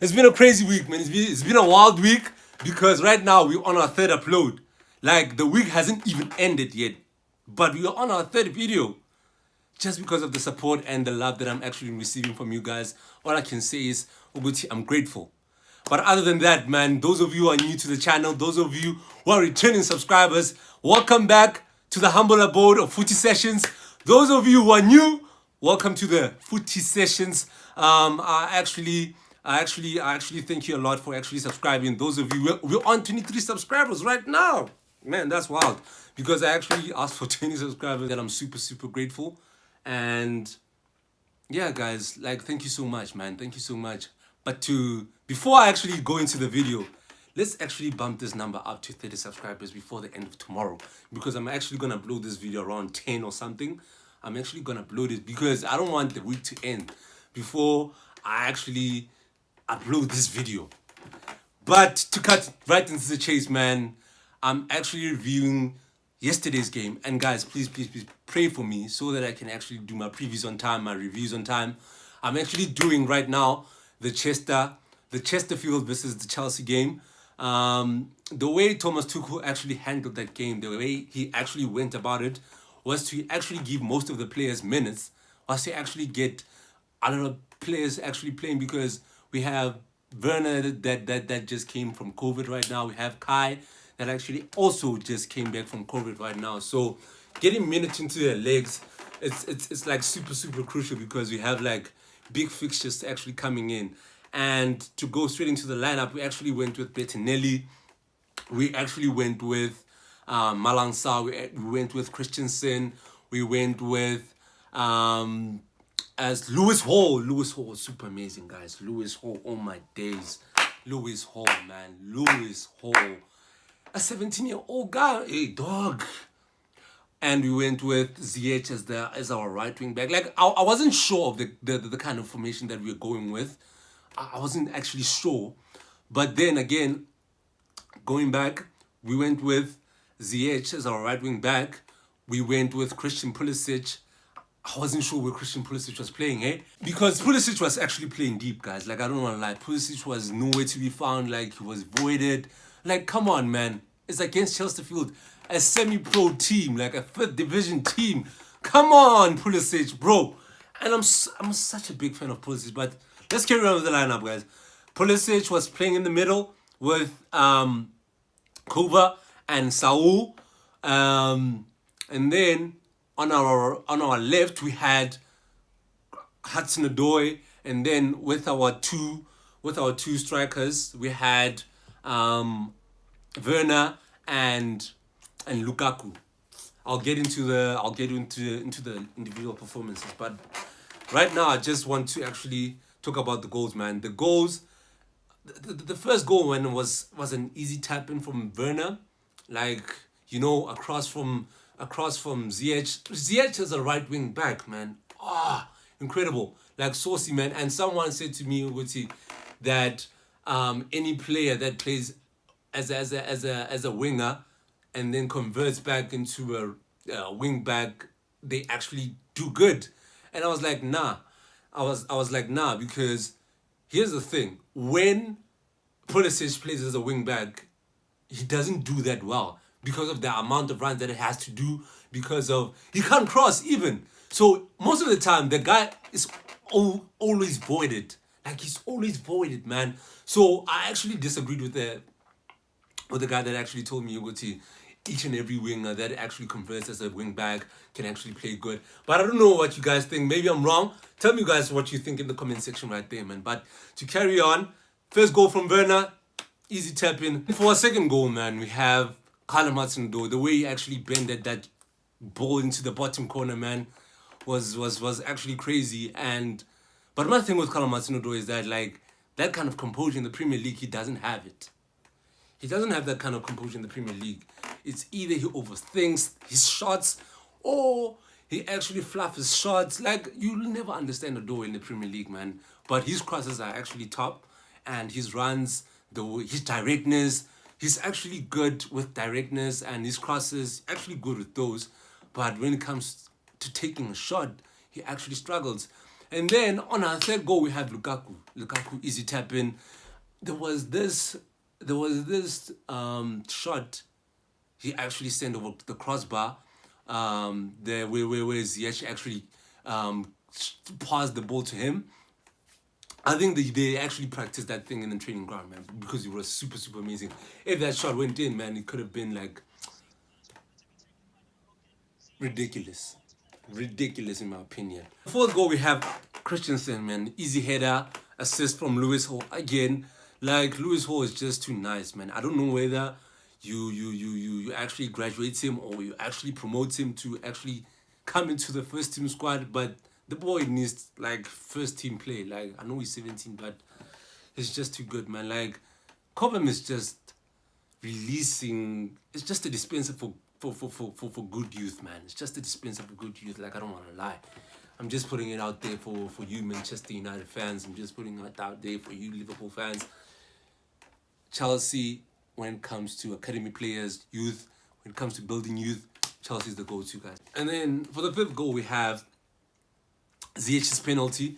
It's been a crazy week, man. It's been a wild week because right now we're on our third upload. Like the week hasn't even ended yet, but we are on our third video. Just because of the support and the love that I'm actually receiving from you guys, all I can say is, Uguti, I'm grateful. But other than that, man, those of you who are new to the channel, those of you who are returning subscribers, welcome back to the humble abode of FootySessions. Those of you who are new, welcome to the FootySessions. I actually thank you a lot for actually subscribing. Those of you, we're on 23 subscribers right now. Man, that's wild. Because I actually asked for 20 subscribers, that I'm super grateful. And yeah, guys, like, thank you so much, man. Thank you so much. But before I actually go into the video, let's actually bump this number up to 30 subscribers before the end of tomorrow, because I'm actually gonna upload this video around 10 or something. I'm actually gonna upload it because I don't want the week to end before I actually upload this video. But to cut right into the chase, man, I'm actually reviewing yesterday's game. And guys, please pray for me so that I can actually do my previews on time, my reviews on time. I'm actually doing right now the Chesterfield versus the Chelsea game. The way Thomas Tuchel actually handled that game, the way he actually went about it, was to actually give most of the players minutes, was to actually get a lot of players actually playing, because we have Werner that just came from COVID right now. We have Kai that actually also just came back from COVID right now. So getting minutes into their legs, it's like super crucial, because we have like big fixtures actually coming in. And to go straight into the lineup, we actually went with Bettinelli. We actually went with Malang Sarr. We went with Christensen. We went with as Lewis Hall. Lewis Hall was super amazing, guys. Lewis Hall, oh my days. Lewis Hall, man. Lewis Hall. A 17-year-old guy. Hey, dog. And we went with Ziyech as our right wing back. Like, I wasn't sure of the kind of formation that we were going with. I wasn't actually sure. But then again, going back, we went with Ziyech as our right wing back. We went with Christian Pulisic. I wasn't sure where Christian Pulisic was playing, eh? Because Pulisic was actually playing deep, guys. Like, I don't want to lie. Pulisic was nowhere to be found. Like, he was voided. Like, come on, man. It's against Chesterfield, a semi-pro team, like a 5th division team. Come on, Pulisic, bro. And I'm such a big fan of Pulisic, but let's carry on with the lineup, guys. Pulisic was playing in the middle with Kova and Saul. And then on our left we had Hudson-Odoi, and then with our two strikers we had Werner and Lukaku. I'll get into the individual performances, but right now I just want to actually talk about the goals, man. The goals, the first goal was an easy tap in from Werner, like, you know, across from Ziyech. Ziyech is a right wing back, man. Incredible, like saucy, man. And someone said to me, Uguti, that any player that plays as a winger and then converts back into a wing back, they actually do good. And I was like, nah. I was like, nah, because here's the thing. When Pulisic plays as a wing back, he doesn't do that well because of the amount of runs that it has to do, because of he can't cross even. So most of the time the guy is always voided. Like, he's always voided, man. So I actually disagreed with the guy that actually told me, Uguti, each and every winger that actually converts as a wing back can actually play good. But I don't know what you guys think. Maybe I'm wrong. Tell me, guys, what you think in the comment section right there, man. But to carry on, first goal from Werner, easy tap in. For our second goal, man, we have Callum Hudson-Odoi. The way he actually bended that ball into the bottom corner, man, was actually crazy. But my thing with Callum Hudson-Odoi is that, like, that kind of composure in the Premier League, he doesn't have it. He doesn't have that kind of composure in the Premier League. It's either he overthinks his shots or he actually fluffs his shots. Like, you'll never understand Odoi in the Premier League, man. But his crosses are actually top, and his runs, his directness, he's actually good with directness, and his crosses, actually good with those. But when it comes to taking a shot, he actually struggles. And then on our third goal, we have Lukaku. Lukaku easy tap in. There was this shot he actually sent over the crossbar. There where Ziyech actually passed the ball to him. I think they actually practiced that thing in the training ground, man, because it was super, super amazing. If that shot went in, man, it could have been like ridiculous. Ridiculous in my opinion. Fourth goal, we have Christensen, man. Easy header, assist from Lewis Hall. Again, like Lewis Hall is just too nice, man. I don't know whether you actually graduate him or you actually promote him to actually come into the first team squad, but the boy needs like first team play. Like, I know he's 17, but he's just too good, man. Like, Cobham is just releasing. It's just a dispenser for good youth, man. It's just a dispenser for good youth. Like, I don't want to lie. I'm just putting it out there for you Manchester United fans. I'm just putting it out there for you Liverpool fans. Chelsea, when it comes to academy players, youth, when it comes to building youth, Chelsea's the go-to, guys. And then for the fifth goal, we have Ziyech's penalty,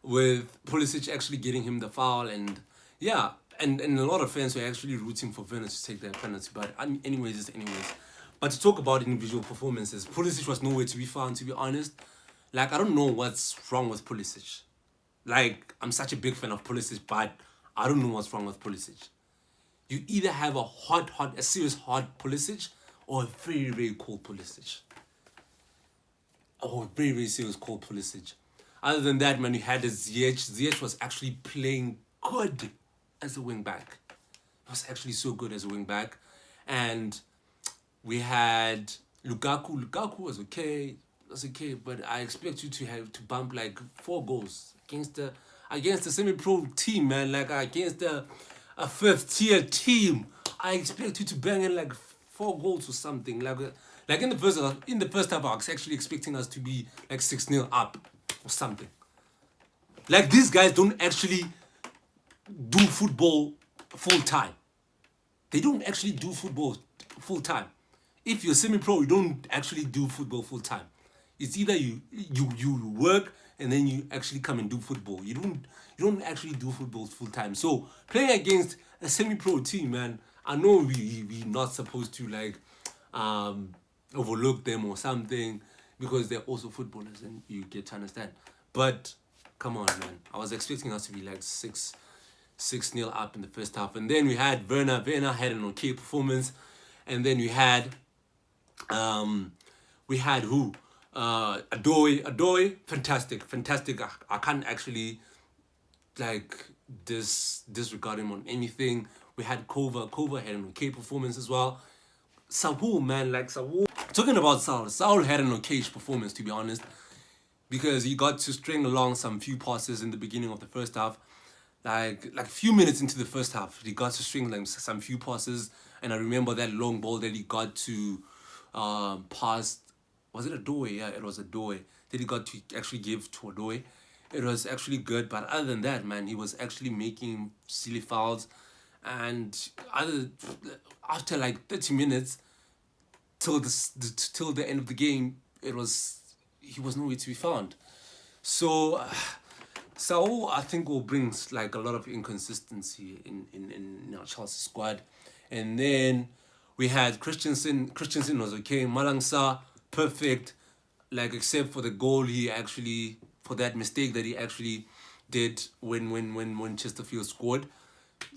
with Pulisic actually getting him the foul, and yeah, and a lot of fans were actually rooting for Werner to take that penalty. But anyways. But to talk about individual performances, Pulisic was nowhere to be found, to be honest. Like, I don't know what's wrong with Pulisic. Like, I'm such a big fan of Pulisic, but I don't know what's wrong with Pulisic. You either have a serious hot Pulisic or a very, very cold Pulisic. Oh, very, very serious cold Pulisic. Other than that, man, you had Ziyech. Ziyech was actually playing good as a wing back. He was actually so good as a wing back. And we had Lukaku. Lukaku was okay. But I expect you to have to bump like 4 goals against the semi-pro team, man. Like, against a fifth-tier team. I expect you to bang in like 4 goals or something. Like in the first half, I was actually expecting us to be like 6-0 up or something. Like, these guys don't actually do football full time. They don't actually do football full time. If you're semi-pro, you don't actually do football full time. It's either you work and then you actually come and do football. You don't actually do football full time. So playing against a semi-pro team, man, I know we're not supposed to like overlook them or something, because they're also footballers and you get to understand. But come on, man, I was expecting us to be like 6-0 up in the first half. And then we had Werner. Werner had an okay performance. And then we had who? Adoy, fantastic. I can't actually like disregard him on anything. We had Kova had an okay performance as well. Saul, man, like Saul. Talking about Saul had an okay-ish performance, to be honest, because he got to string along some few passes in the beginning of the first half. Like a few minutes into the first half, he got to string like some few passes, and I remember that long ball that he got to pass. Was it Adoy? Yeah, it was Adoy that he got to actually give to Adoy. It was actually good, but other than that, man, he was actually making silly fouls, and after like 30 minutes till the end of the game, he was nowhere to be found. So Saul, I think, will bring like a lot of inconsistency in our Chelsea squad. And then we had Christensen. Christensen was okay. Malangsa, perfect. Like, except for the goal for that mistake that he actually did when Chesterfield scored.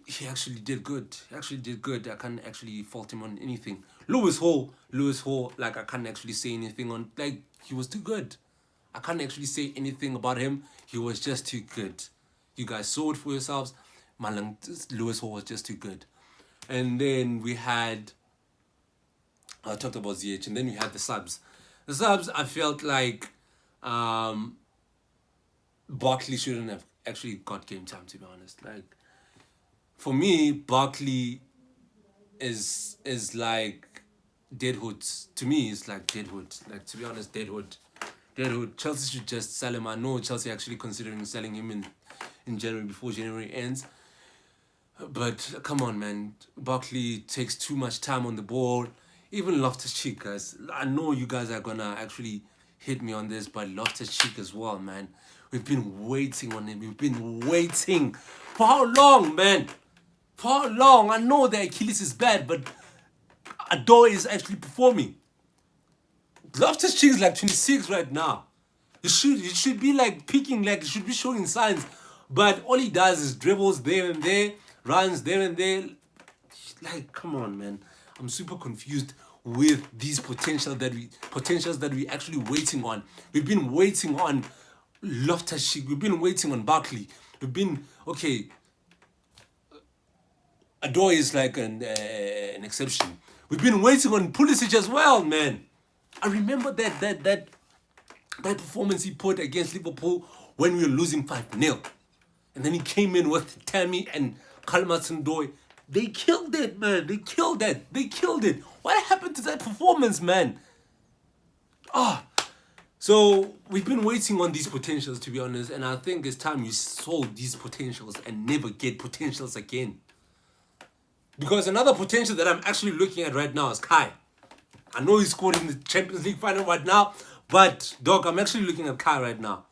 He actually did good. I can't actually fault him on anything. Lewis Hall, like, I can't actually say anything on, like, he was too good. I can't actually say anything about him. He was just too good. You guys saw it for yourselves. Lewis Hall was just too good. And then we had, I talked about Ziyech, and then we had the subs. The subs, I felt like Barkley shouldn't have actually got game time, to be honest. Like, for me, Barkley is like deadwood. To me, it's like deadwood. Like, to be honest, deadwood. Chelsea should just sell him. I know Chelsea actually considering selling him in January, before January ends. But come on, man. Barkley takes too much time on the ball. Even Loftus-Cheek, guys. I know you guys are gonna actually hit me on this, but Loftus-Cheek as well, man. We've been waiting on him. We've been waiting. For how long, man? For how long? I know that Achilles is bad, but Adore is actually performing. Loftus-Cheek is like 26 right now. He should be like peaking, like he should be showing signs. But all he does is dribbles there and there, runs there and there. Like, come on, man. I'm super confused with these potentials that we actually waiting on. We've been waiting on Loftus-Cheek. We've been waiting on Barkley. We've been okay. Adore is like an exception. We've been waiting on Pulisic as well, man. I remember that performance he put against Liverpool when we were losing 5-0. And then he came in with Tammy and Kalmatsundoi. They killed it, man. They killed it. They killed it. What happened to that performance, man? So we've been waiting on these potentials, to be honest. And I think it's time we sold these potentials and never get potentials again. Because another potential that I'm actually looking at right now is Kai. I know he scored in the Champions League final right now, but dog, I'm actually looking at Kai right now.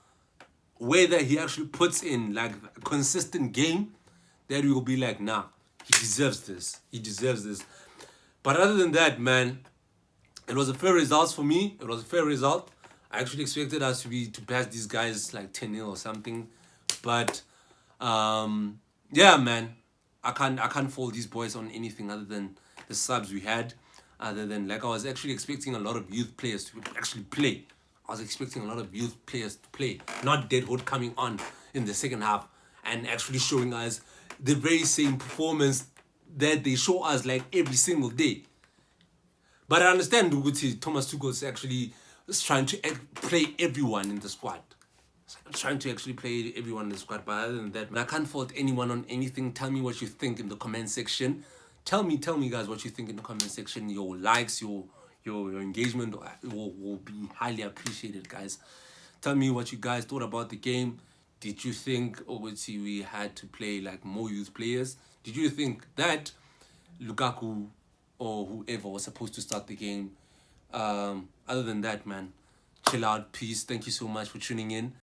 Whether he actually puts in like a consistent game, that we will be like, nah, he deserves this. He deserves this. But other than that, man, it was a fair result for me. It was a fair result. I actually expected us to pass these guys like 10-0 or something. But yeah, man. I can't fault these boys on anything other than the subs we had. Other than, like, I was actually expecting a lot of youth players to actually play. I was expecting a lot of youth players to play, not Deadwood coming on in the second half and actually showing us the very same performance that they show us like every single day. But I understand Uguti, Thomas Tuchel is actually trying to play everyone in the squad. Trying to actually play everyone in the squad, but other than that, I can't fault anyone on anything. Tell me what you think in the comment section. Tell me guys what you think in the comment section. Your likes, your engagement will be highly appreciated, guys. Tell me what you guys thought about the game. Did you think obviously we had to play like more youth players? Did you think that Lukaku or whoever was supposed to start the game? Other than that, man, chill out, peace. Thank you so much for tuning in.